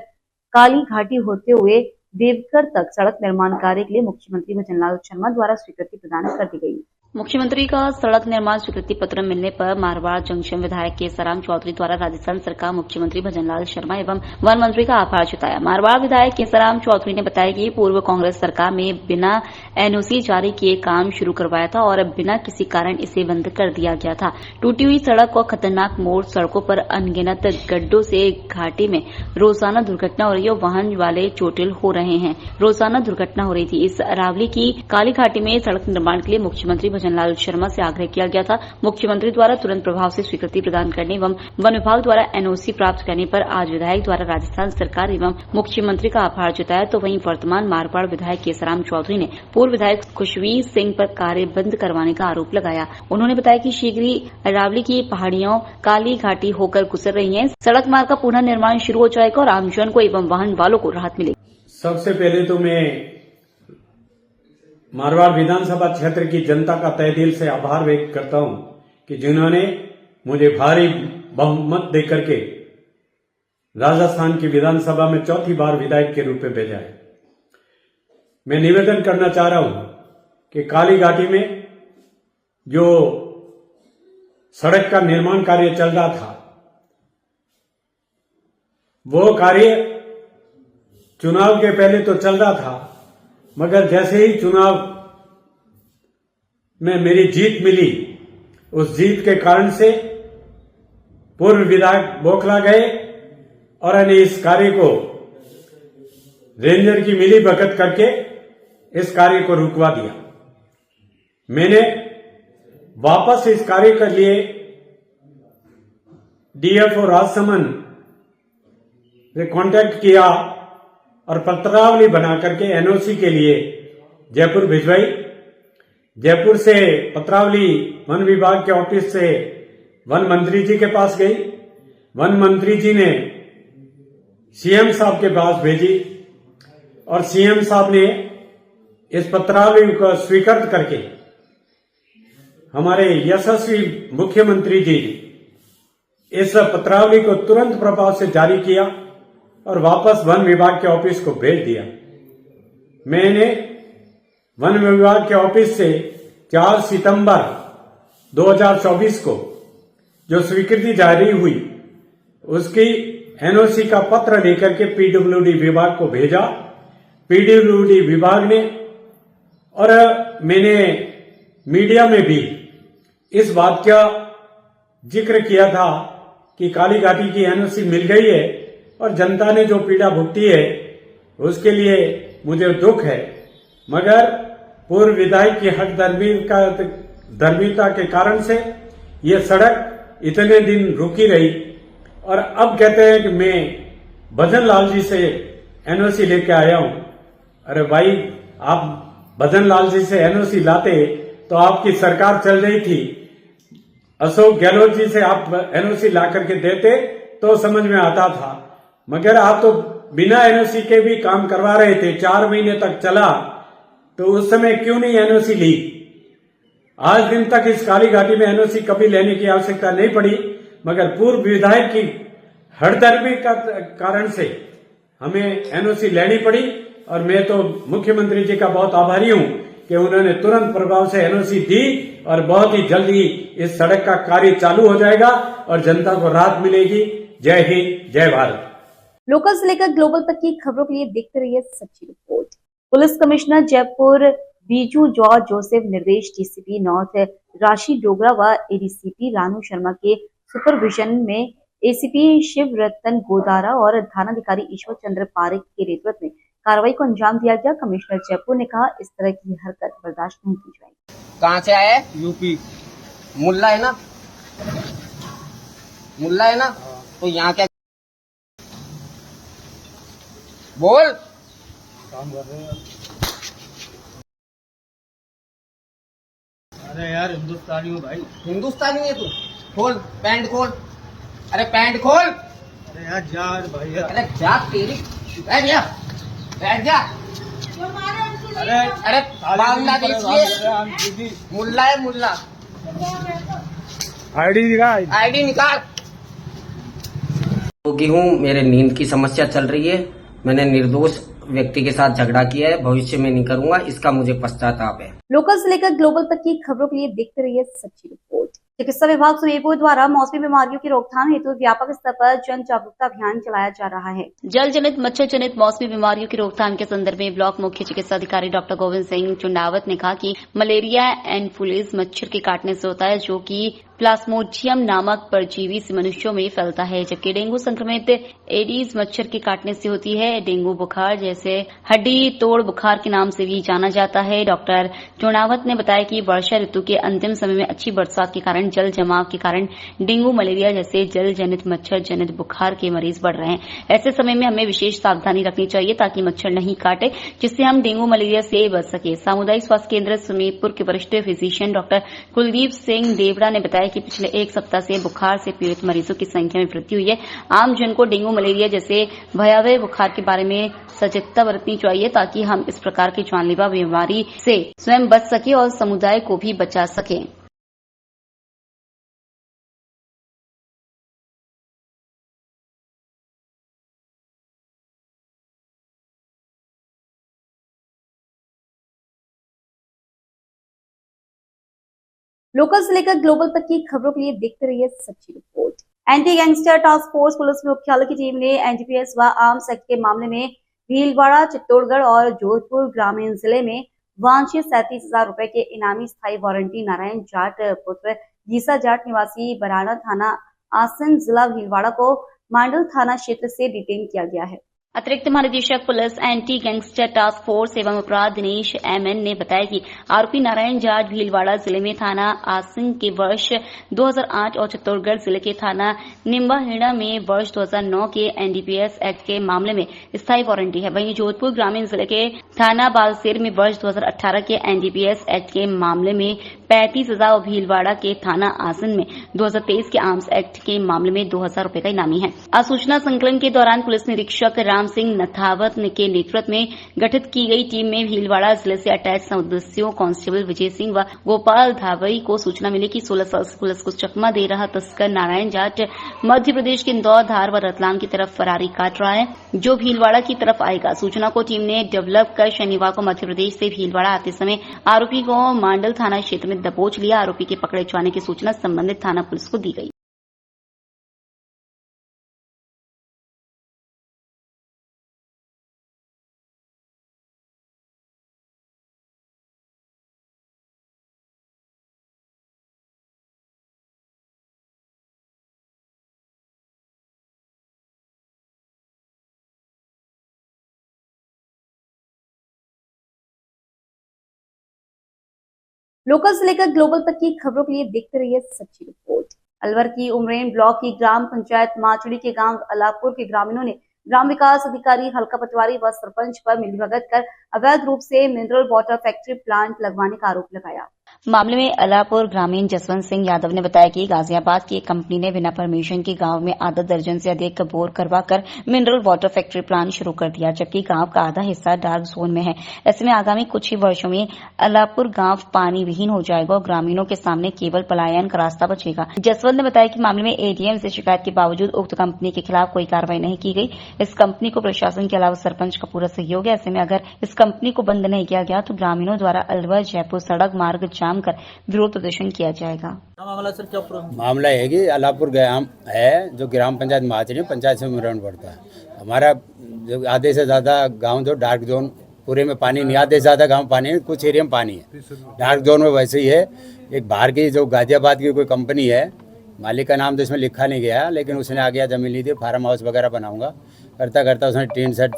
काली घाटी होते हुए देवघर तक सड़क निर्माण कार्य के लिए मुख्यमंत्री भजनलाल शर्मा द्वारा स्वीकृति प्रदान कर दी गई। मुख्यमंत्री का सड़क निर्माण स्वीकृति पत्र मिलने पर मारवाड़ जंक्शन विधायक केसराम चौधरी द्वारा राजस्थान सरकार, मुख्यमंत्री भजनलाल शर्मा एवं वन मंत्री का आभार जताया। मारवाड़ विधायक केसराम चौधरी ने बताया कि पूर्व कांग्रेस सरकार में बिना एनओसी जारी किए काम शुरू करवाया था और बिना किसी कारण इसे बंद कर दिया गया था। टूटी हुई सड़क और खतरनाक मोड़ सड़कों पर अनगिनत गड्ढों से घाटी में रोजाना दुर्घटना हो रही है, वाहन वाले चोटिल हो रहे हैं। रोजाना दुर्घटना हो रही थी। इस अरावली की काली घाटी में सड़क निर्माण के लिए मुख्यमंत्री भजनलाल शर्मा से आग्रह किया गया था। मुख्यमंत्री द्वारा तुरंत प्रभाव से स्वीकृति प्रदान करने एवं वन विभाग द्वारा एनओसी प्राप्त करने पर आज विधायक द्वारा राजस्थान सरकार एवं मुख्यमंत्री का आभार जताया। तो वहीं वर्तमान मारवाड़ विधायक केसराम चौधरी ने पूर्व विधायक खुशवीर सिंह पर कार्य बंद करवाने का आरोप लगाया। उन्होंने बताया कि शीघ्र ही अरावली की पहाड़ियों काली घाटी होकर गुजर रही है, सड़क मार्ग का पुनः निर्माण शुरू हो जाएगा और आमजन को एवं वाहन वालों को राहत मिलेगी। सबसे पहले तो मैं मारवाड़ विधानसभा क्षेत्र की जनता का तहे दिल से आभार व्यक्त करता हूं कि जिन्होंने मुझे भारी बहुमत देकर के राजस्थान की विधानसभा में चौथी बार विधायक के रूप में भेजा है। मैं निवेदन करना चाह रहा हूं कि काली घाटी में जो सड़क का निर्माण कार्य चल रहा था, वो कार्य चुनाव के पहले तो चल रहा था, मगर जैसे ही चुनाव में मेरी जीत मिली, उस जीत के कारण से पूर्व विधायक बौखला गए और इस कार्य को रेंजर की मिली भगत करके इस कार्य को रुकवा दिया। मैंने वापस इस कार्य के लिए डीएफओ राजसमंद से कांटेक्ट किया और पत्रावली बना करके एनओसी के लिए जयपुर भिजवाई। जयपुर से पत्रावली वन विभाग के ऑफिस से वन मंत्री जी के पास गई। वन मंत्री जी ने सीएम साहब के पास भेजी और सीएम साहब ने इस पत्रावली को स्वीकृत करके हमारे यशस्वी मुख्यमंत्री जी इस पत्रावली को तुरंत प्रभाव से जारी किया और वापस वन विभाग के ऑफिस को भेज दिया। मैंने वन विभाग के ऑफिस से 4 सितंबर 2024 को जो स्वीकृति जारी हुई, उसकी एनओसी का पत्र लेकर के पीडब्ल्यूडी विभाग को भेजा। पीडब्ल्यूडी विभाग ने और मैंने मीडिया में भी इस बात का जिक्र किया था कि काली घाटी की एनओसी मिल गई है और जनता ने जो पीड़ा भुगती है उसके लिए मुझे दुख है, मगर पूर्व विधायक की हक धर्मिता के कारण से ये सड़क इतने दिन रुकी रही और अब कहते हैं कि मैं भजनलाल जी से एनओसी लेके आया हूं। अरे भाई, आप भजनलाल जी से एनओसी लाते तो आपकी सरकार चल रही थी। अशोक गहलोत जी से आप एनओसी ला करके देते तो समझ में आता था, मगर आप तो बिना एनओसी के भी काम करवा रहे थे। 4 महीने तक चला, तो उस समय क्यों नहीं एनओसी ली? आज दिन तक इस काली घाटी में एनओसी कभी लेने की आवश्यकता नहीं पड़ी, मगर पूर्व विधायक की हड़दर्मी का कारण से हमें एनओसी लेनी पड़ी। और मैं तो मुख्यमंत्री जी का बहुत आभारी हूं कि उन्होंने तुरंत प्रभाव से एनओसी दी और बहुत ही जल्दी इस सड़क का कार्य चालू हो जाएगा और जनता को राहत मिलेगी। जय हिंद, जय भारत। लोकल से लेकर ग्लोबल तक की खबरों के लिए देखते रहिए सच्ची report. Police commissioner Jaipur Biju George Joseph निर्देश डीसीपी नॉर्थ राशि डोगरा व एडीसीपी रानू शर्मा के सुपरविजन में एसीपी शिव रतन गोदारा और थानाधिकारी ईश्वर चंद्र पारेख के नेतृत्व में कार्रवाई को अंजाम दिया गया। कमिश्नर जयपुर ने कहा, इस तरह की हरकत बर्दाश्त नहीं की जाएगी। कहाँ से आया है? यूपी। मुल्ला है ना? मुल्ला है ना? तो यहाँ क्या बोल? काम कर रहे हैं। अरे यार, हिंदुस्तानी हूँ भाई। हिंदुस्तानी है तू? खोल पैंट खोल। अरे पैंट खोल। अरे यार जा भाई। अरे जा तेरी। बैठ जा, बैठ जा। अरे बांग्ला दीजिए। मुल्ला है मुल्ला। आईडी निकाल। आईडी निकाल। गेहूँ मेरे नींद की समस्या चल रही है। मैंने निर्दोष व्यक्ति के साथ झगड़ा किया है, भविष्य में नहीं करूंगा, इसका मुझे पश्चाताप है। लोकल से लेकर ग्लोबल तक की खबरों के लिए देखते रहिए सच्ची रिपोर्ट। चिकित्सा विभाग सुमेरपुर द्वारा मौसमी बीमारियों की रोकथाम हेतु व्यापक स्तर पर जन जागरूकता अभियान चलाया जा रहा है। जल जनित मच्छर जनित मौसमी बीमारियों की रोकथाम के संदर्भ में ब्लॉक मुख्य चिकित्सा अधिकारी डॉक्टर गोविंद सिंह चुंडावत ने कहा कि मलेरिया एनोफिलीज मच्छर के काटने से होता है, जो कि प्लाज्मोडियम नामक परजीवी से मनुष्यों में फैलता है, जबकि डेंगू संक्रमित एडीज मच्छर के काटने से होती है। डेंगू बुखार जैसे हड्डी तोड़ बुखार के नाम से भी जाना जाता है। डॉक्टर चुनावत ने बताया कि वर्षा ऋतु के अंतिम समय में अच्छी बरसात के कारण जल जमाव के कारण डेंगू मलेरिया जैसे जल जनित मच्छर जनित बुखार के मरीज बढ़ रहे हैं। ऐसे समय में हमें विशेष सावधानी रखनी चाहिए ताकि मच्छर नहीं काटे, जिससे हम डेंगू मलेरिया से बच सके। सामुदायिक स्वास्थ्य केंद्र सुमेरपुर के वरिष्ठ फिजिशियन डॉक्टर कुलदीप सिंह देवड़ा ने बताया कि पिछले एक सप्ताह से बुखार से पीड़ित मरीजों की संख्या में वृद्धि हुई है। आम जन को डेंगू मलेरिया जैसे भयावह बुखार के बारे में सजगता बरतनी चाहिए ताकि हम इस प्रकार की जानलेवा बीमारी से स्वयं बच सके और समुदाय को भी बचा सके। लोकल से लेकर ग्लोबल तक की खबरों के लिए देखते रहिए सच्ची report. Anti gangster task force police मुख्यालय की टीम ने एनडीपीएस व आर्म्स एक्ट के मामले में भीलवाड़ा, चित्तौड़गढ़ और जोधपुर ग्रामीण जिले में वांछित 37,000 रुपए के इनामी स्थायी वारंटी नारायण जाट पुत्र गीसा जाट निवासी बराना थाना आसन जिला भीलवाड़ा को मांडल थाना क्षेत्र से डिटेन किया गया है। अतिरिक्त महानिदेशक police anti gangster task force एवं अपराध दिनेश एमएन ने बताया कि आरोपी नारायण जाट भीलवाड़ा जिले में थाना आसन के वर्ष 2008 और चित्तौड़गढ़ जिले के थाना निम्बाहेड़ा में वर्ष 2009 के एनडीपीएस एक्ट के मामले में स्थायी वारंटी है। वहीं जोधपुर ग्रामीण जिले के थाना बालसेर में वर्ष 2018 के एनडीपीएस एक्ट के मामले में 35,000 और भीलवाड़ा के थाना आसन में 2023 के आर्म्स एक्ट के मामले में 2,000 रुपए का इनामी है। आज सूचना संकलन के दौरान पुलिस निरीक्षक राम सिंह नथावत के नेतृत्व में गठित की गई टीम में भीलवाड़ा जिले से अटैच सदस्यों कांस्टेबल विजय सिंह व गोपाल धावई को सूचना मिली कि 16 साल से पुलिस को चकमा दे रहा तस्कर नारायण जाट मध्य प्रदेश के इंदौर, धार व रतलाम की तरफ फरारी काट रहा है, जो भीलवाड़ा की तरफ आएगा। सूचना को टीम ने डेवलप कर शनिवार को मध्य प्रदेश से भीलवाड़ा आते समय आरोपी को मांडल थाना क्षेत्र में दबोच लिया। आरोपी के पकड़े जाने की सूचना संबंधित थाना पुलिस को दी गई। लोकल से लेकर ग्लोबल तक की खबरों के लिए देखते रहिए सच्ची रिपोर्ट। अलवर की उमरेन ब्लॉक की ग्राम पंचायत माचड़ी के गांव अलापुर के ग्रामीणों ने ग्राम विकास अधिकारी हल्का पटवारी व सरपंच पर मिलीभगत कर अवैध रूप से मिनरल वाटर फैक्ट्री प्लांट लगवाने का आरोप लगाया। मामले में अलापुर ग्रामीण जसवंत सिंह यादव ने बताया कि गाजियाबाद की एक कंपनी ने बिना परमिशन के गांव में आधा दर्जन से अधिक बोर करवाकर मिनरल वाटर फैक्ट्री प्लांट शुरू कर दिया, जबकि गांव का आधा हिस्सा डार्क जोन में है। ऐसे में आगामी कुछ ही वर्षों में अलापुर गांव पानी विहीन हो जाएगा और ग्रामीणों के सामने केवल पलायन का रास्ता बचेगा। जसवंत ने बताया कि मामले में एडीएम से शिकायत के बावजूद उक्त कंपनी के खिलाफ कोई कार्रवाई नहीं की गई। इस कंपनी को प्रशासन के अलावा सरपंच का पूरा सहयोग है। ऐसे में अगर इस कंपनी को बंद नहीं किया गया तो ग्रामीणों द्वारा अलवर जयपुर सड़क मार्ग जाम कर विरोध प्रदर्शन किया जाएगा। मामला है कि अलापुर ग्राम है जो ग्राम पंचायत माचड़ी पंचायत से मिलन पड़ता है। हमारा जो आधे से ज्यादा गांव जो डार्क जोन पूरे में पानी नहीं, आधे से ज्यादा गांव पानी, कुछ एरिया में पानी है। डार्क जोन में वैसे ही है। एक बाहर की जो गाजियाबाद की कोई कंपनी है, मालिक का नाम तो इसमें लिखा नहीं गया, लेकिन उसने आ गया जमीन ली थी, फार्म हाउस वगैरह बनाऊंगा करता करता उसने टीन सेट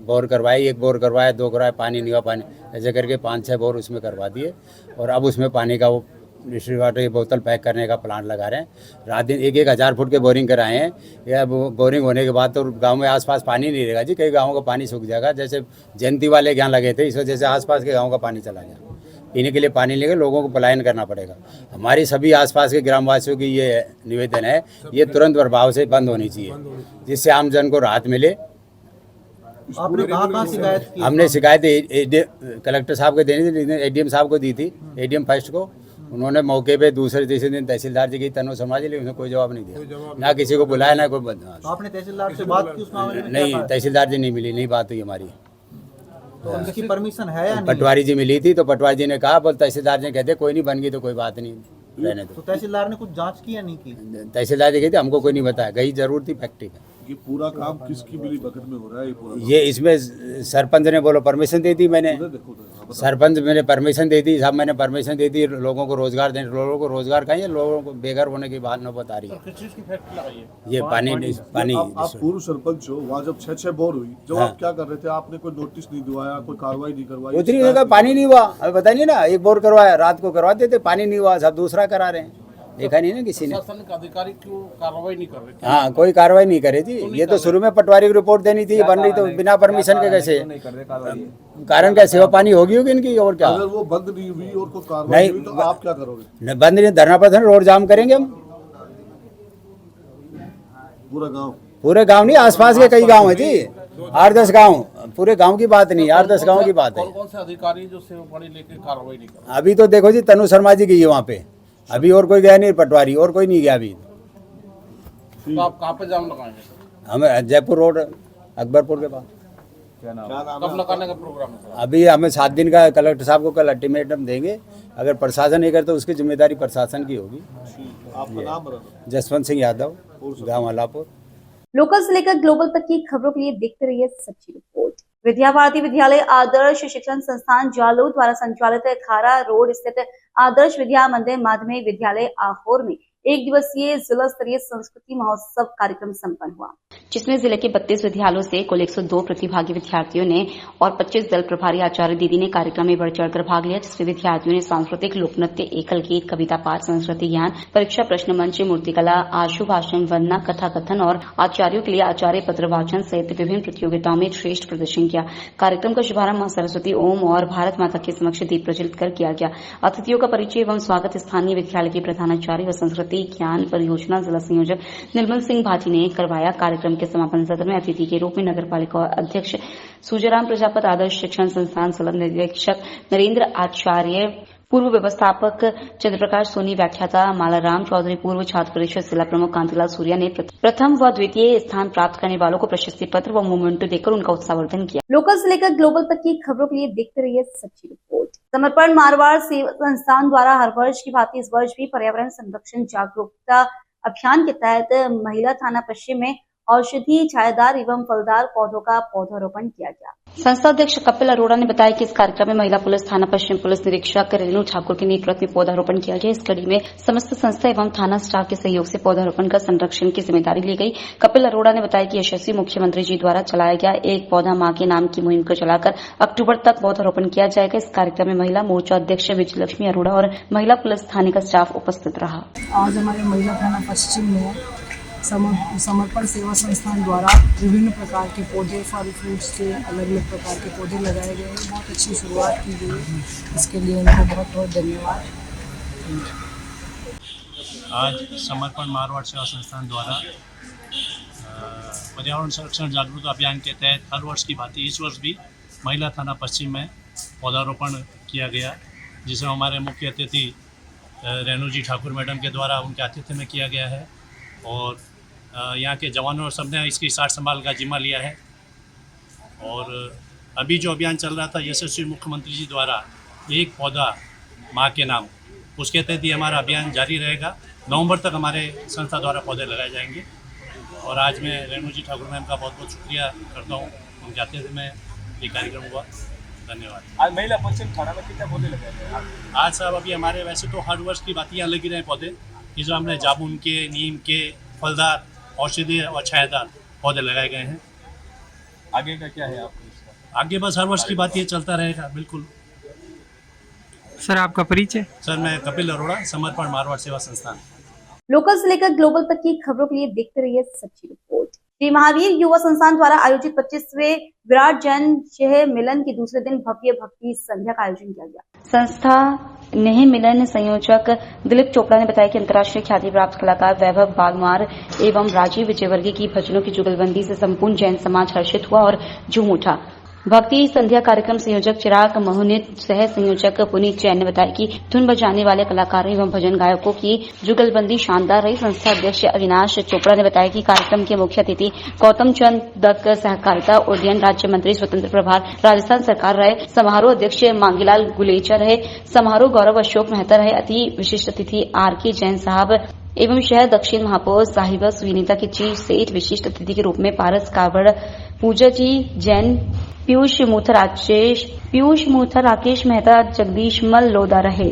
बोर करवाई, एक बोर करवाया, दो करवाया, पानी नहीं हुआ, पानी ऐसे करके 5-6 बोर उसमें करवा दिए और अब उसमें पानी का वो डिस्ट्रिक्ट वाटर की बोतल पैक करने का प्लांट लगा रहे हैं। रात दिन 1,000 फुट के बोरिंग कराए हैं। या बोरिंग होने के बाद तो गांव में आसपास पानी नहीं रहेगा जी, कई गाँवों का पानी सूख जाएगा। जैसे जयंती वाले यहाँ लगे थे, इस वजह से आसपास के गाँव का पानी चला गया। पीने के लिए पानी लेकर लोगों को पलायन करना पड़ेगा। हमारी सभी आसपास के ग्रामवासियों की ये निवेदन है, ये तुरंत प्रभाव से बंद होनी चाहिए, जिससे आम जन को राहत मिले। आपने कहाँ शिकायत की? हमने शिकायत कलेक्टर साहब को देनी थी, एडीएम साहब को दी थी, एडीएम फर्स्ट को। उन्होंने मौके पे दूसरे तीसरे दिन तहसीलदार जी की तनो समाज ली, उसने कोई जवाब नहीं दिया, ना किसी को बुलाया ना कोई। आपने तहसीलदार से बात की उस मामले में? नहीं, तहसीलदार जी नहीं मिली, नहीं बात हुई हमारी। तो उसकी परमिशन है या नहीं? पटवारी जी मिली थी तो पटवारी जी ने कहा, बोल तहसीलदार जी कहते कोई नहीं बन गई तो कोई बात नहीं, रहने दो। तो तहसीलदार ने कुछ जांच की या नहीं की? तहसीलदार जी कहते हमको कोई नहीं बताया, गई जरूर थी फैक्ट्री में। ये पूरा काम किसकी मिली भगत में हो रहा है? ये पूरा ये इसमें सरपंच ने बोलो परमिशन दे दी, मैंने सरपंच मैंने परमिशन दे दी, साहब मैंने परमिशन दे दी, लोगों को रोजगार देने, लोगों को रोजगार कहीं है, लोगों को बेघर होने की बात नौबत आ रही है। किस चीज की फैक्ट्री लगाई है? ये पानी आप पूर्व सरपंच हो, वहाँ जब 6 बोर हुई, जब हाँ। आप क्या कर रहे थे? आपने कोई नोटिस नहीं दिवाया, कोई कार्रवाई नहीं करवाई? उतनी जगह पानी नहीं हुआ, अभी बताइए ना, एक बोर करवाया, रात को करवा देते, पानी नहीं हुआ, सब दूसरा करा रहे हैं, देखा नहीं ना किसी ने। प्रशासनिक अधिकारी क्यों कार्रवाई नहीं कर रहे थे? हाँ, कोई कार्रवाई नहीं करी थी। ये तो शुरू में पटवारी को रिपोर्ट देनी थी, बन रही तो बिना परमिशन के कैसे? कारण क्या, सेवा पानी होगी इनकी और क्या? अगर वो बंद नहीं हुई और कोई कार्रवाई हुई तो आप क्या करोगे? बंद नहीं, धरना प्रदर्शन, रोड जाम करेंगे हम। पूरे गांव नहीं, आसपास के कई गांव है जी, 8-10 गांव, पूरे गांव की बात नहीं, 8-10 गांव की बात है। कौन से अधिकारी जो सेवा पानी लेके कार्रवाई नहीं कर? अभी तो देखो जी, तनु शर्मा जी गई है वहाँ पे, अभी और कोई गया नहीं, पटवारी और कोई नहीं गया अभी। तो आप कहाँ पे जाम लगाएंगे? हमें जयपुर रोड, अकबरपुर के पास। कब लगाने का प्रोग्राम है? अभी हमें 7 दिन का, कलेक्टर साहब को कल अल्टीमेटम देंगे, अगर प्रशासन नहीं करता तो उसकी जिम्मेदारी प्रशासन की होगी। आपका नाम? जसवंत सिंह यादव, गाँव अलापुर। लोकल से लेकर ग्लोबल तक की खबरों के लिए देखते रहिए सच्ची रिपोर्ट। विद्या भारती विद्यालय आदर्श शिक्षण संस्थान जालोर द्वारा संचालित खारा रोड स्थित आदर्श विद्या मंदिर माध्यमिक विद्यालय आहोर में 1 दिवसीय जिला स्तरीय संस्कृति महोत्सव कार्यक्रम संपन्न हुआ, जिसमें जिले के 32 विद्यालयों से कुल 102 प्रतिभागी विद्यार्थियों ने और 25 दल प्रभारी आचार्य दीदी ने कार्यक्रम में बढ़ चढ़कर भाग लिया, जिसमें विद्यार्थियों ने सांस्कृतिक लोकनृत्य, एकल गीत, कविता पाठ, संस्कृति ज्ञान, परीक्षा प्रश्न मंच, मूर्तिकला, आशु भाषण, वंदना, कथा कथन और आचार्यों के लिए आचार्य पत्र वाचन सहित विभिन्न प्रतियोगिताओं में श्रेष्ठ प्रदर्शन किया। कार्यक्रम का शुभारंभ मां सरस्वती ओम और भारत माता के समक्ष दीप प्रज्वलित कर किया गया। अतिथियों का परिचय एवं स्वागत स्थानीय विद्यालय के प्रधानाचार्य व संस्कृति ज्ञान परियोजना जिला संयोजक निर्मल सिंह भाटी ने करवाया। कार्यक्रम के समापन सत्र में अतिथि के रूप में नगरपालिका अध्यक्ष सूर्यराम प्रजापति, आदर्श शिक्षण संस्थान सलन निरीक्षक नरेंद्र आचार्य, पूर्व व्यवस्थापक चंद्रप्रकाश सोनी, व्याख्याता मालाराम चौधरी, पूर्व छात्र परिषद जिला प्रमुख कांतिलाल सूर्या ने प्रथम व द्वितीय स्थान प्राप्त करने वालों को प्रशस्ति पत्र व मोमेंटो देकर उनका उत्साहवर्धन किया। लोकल से लेकर ग्लोबल तक की खबरों के लिए देखते रहिए सच्ची रिपोर्ट। समर्पण मारवाड़ सेवा संस्थान द्वारा हर वर्ष की भांति इस वर्ष भी पर्यावरण संरक्षण जागरूकता अभियान के तहत महिला थाना पश्चिम में औषधि, छायादार एवं फलदार पौधों का पौधारोपण किया गया। संस्था अध्यक्ष कपिल अरोड़ा ने बताया कि इस कार्यक्रम में महिला पुलिस थाना पश्चिम पुलिस निरीक्षक रेणु ठाकुर के नेतृत्व में पौधारोपण किया गया। इस कड़ी में समस्त संस्था एवं थाना स्टाफ के सहयोग से पौधारोपण का संरक्षण की जिम्मेदारी ली गई। कपिल अरोड़ा ने बताया कि यशस्वी मुख्यमंत्री जी द्वारा चलाया गया एक पौधा मां के नाम की मुहिम को चलाकर अक्टूबर तक पौधारोपण किया जाएगा। इस कार्यक्रम में महिला मोर्चा अध्यक्ष विजयलक्ष्मी अरोड़ा और महिला पुलिस थाने का स्टाफ उपस्थित रहा। आज हमारे महिला थाना पश्चिम में समर्पण सेवा संस्थान द्वारा विभिन्न प्रकार के पौधे, फल फ्रूट्स के अलग अलग प्रकार के पौधे लगाए गए हैं। बहुत अच्छी शुरुआत की गई है, इसके लिए उनको बहुत बहुत धन्यवाद। आज समर्पण मारवाड़ सेवा संस्थान द्वारा पर्यावरण संरक्षण जागरूकता अभियान के तहत हर वर्ष की भांति इस वर्ष भी महिला थाना पश्चिम में पौधारोपण किया गया, जिसमें हमारे मुख्य अतिथि रेणु जी ठाकुर मैडम के द्वारा उनके आतिथ्य में किया गया है और यहाँ के जवानों और सबने इसकी सार संभाल का जिम्मा लिया है। और अभी जो अभियान चल रहा था यशस्वी मुख्यमंत्री जी द्वारा एक पौधा माँ के नाम, उसके तहत ही हमारा अभियान जारी रहेगा। नवंबर तक हमारे संस्था द्वारा पौधे लगाए जाएंगे। और आज मैं रेणु जी ठाकुर मैम का बहुत बहुत शुक्रिया करता हूँ, उनके आतिथ्य में ये कार्यक्रम हुआ। धन्यवाद। आज महिला पश्चिम थाना में कितने पौधे लगाए गए? आज साहब अभी हमारे वैसे तो हर वर्ष की बात यहाँ लगी रहे पौधे, इसमें हमने जामुन के, नीम के, फलदार, औषधीय और छायादार पौधे लगाए गए हैं। आगे का क्या है आपको? आगे बस हर वर्ष की बात ये चलता रहेगा। बिल्कुल सर, आपका परिचय? सर, मैं कपिल अरोड़ा, समर्पण मारवाड़ सेवा संस्थान। लोकल से लेकर ग्लोबल तक की खबरों के लिए देखते रहिए सच्ची रिपोर्ट। श्री महावीर युवा संस्थान द्वारा आयोजित 25वें विराट जैन शहर मिलन के दूसरे दिन भव्य भक्ति संध्या का आयोजन किया गया। संस्था नेह मिलन संयोजक दिलीप चोपड़ा ने बताया कि अंतर्राष्ट्रीय ख्याति प्राप्त कलाकार वैभव बागमार एवं राजीव विजयवर्गीय की भजनों की जुगलबंदी से संपूर्ण जैन समाज हर्षित हुआ और झूम उठा। भक्ति संध्या कार्यक्रम संयोजक चिराग मोहनित सह संयोजक पुनीत जैन ने बताया कि धुन बजाने वाले कलाकारों एवं भजन गायकों की जुगलबंदी शानदार रही। संस्था अध्यक्ष अविनाश चोपड़ा ने बताया कि कार्यक्रम के मुख्य अतिथि गौतम चंद दत्त सहकारिता उड्डयन राज्य मंत्री स्वतंत्र प्रभार राजस्थान सरकार रहे। समारोह अध्यक्ष मांगीलाल गुलेचा रहे। समारोह गौरव अशोक मेहता रहे। अति विशिष्ट अतिथि RK जैन साहब एवं शहर दक्षिण महापौर साहिबा सुनीता के चीफ सेठ विशिष्ट अतिथि के रूप में पारस कावड़ पूजा जी जैन पीयूष मूथा राकेश मेहता जगदीश मल लोदा रहे।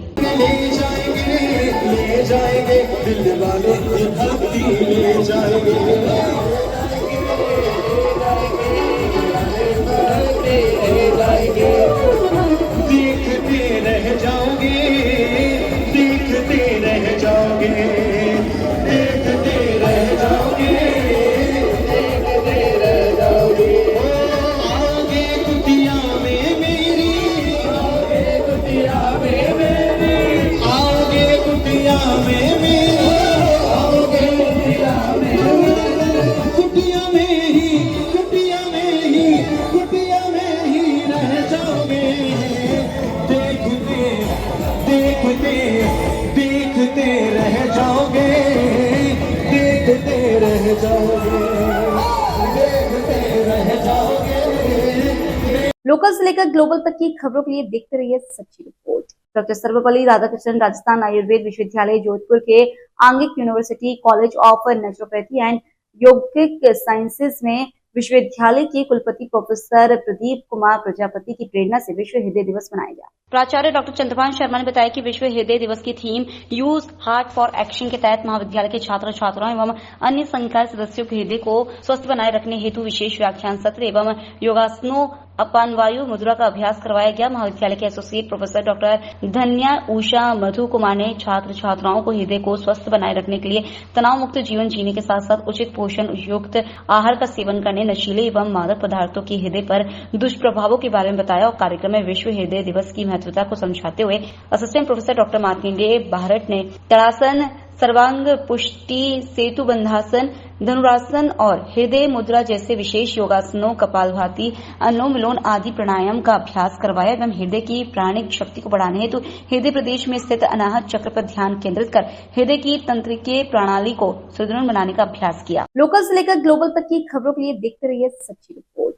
लोकल से लेकर ग्लोबल तक की खबरों के लिए देखते रहिए सच्ची रिपोर्ट। डॉक्टर सर्वपल्ली राधाकृष्णन राजस्थान आयुर्वेद विश्वविद्यालय जोधपुर के आंगिक university college of naturopathy and yogic sciences में विश्वविद्यालय के कुलपति प्रोफेसर प्रदीप कुमार प्रजापति की प्रेरणा से विश्व हृदय दिवस मनाया गया। प्राचार्य डॉक्टर चंद्रभान शर्मा ने बताया कि विश्व हृदय दिवस की theme use heart for action के तहत महाविद्यालय के छात्र छात्राओं एवं अन्य संकाय सदस्यों के हृदय को स्वस्थ बनाए रखने हेतु विशेष व्याख्यान सत्र एवं योगासनों अपान वायु मुद्रा का अभ्यास करवाया गया। महाविद्यालय के एसोसिएट प्रोफेसर डॉक्टर धन्या उषा मधु कुमार ने छात्र छात्राओं को हृदय को स्वस्थ बनाए रखने के लिए तनाव मुक्त जीवन जीने के साथ साथ उचित पोषण युक्त आहार का सेवन करने, नशीले एवं मादक पदार्थों के हृदय पर दुष्प्रभावों के बारे में बताया और कार्यक्रम में विश्व हृदय दिवस की महत्वता को समझाते हुए assistant professor doctor Markandey Bharat ने तड़ासन, सर्वांग पुष्टि, सेतु बंधासन, धनुरासन और हृदय मुद्रा जैसे विशेष योगासनों, कपालभाति, अनुलोम विलोम आदि प्राणायाम का अभ्यास करवाया एवं हृदय की प्राणिक शक्ति को बढ़ाने हेतु हृदय प्रदेश में स्थित अनाहत चक्र पर ध्यान केंद्रित कर हृदय की तंत्रिकीय प्रणाली को सुदृढ़ बनाने का अभ्यास किया। लोकल से लेकर ग्लोबल तक की खबरों के लिए देखते रहिए सच्ची रिपोर्ट।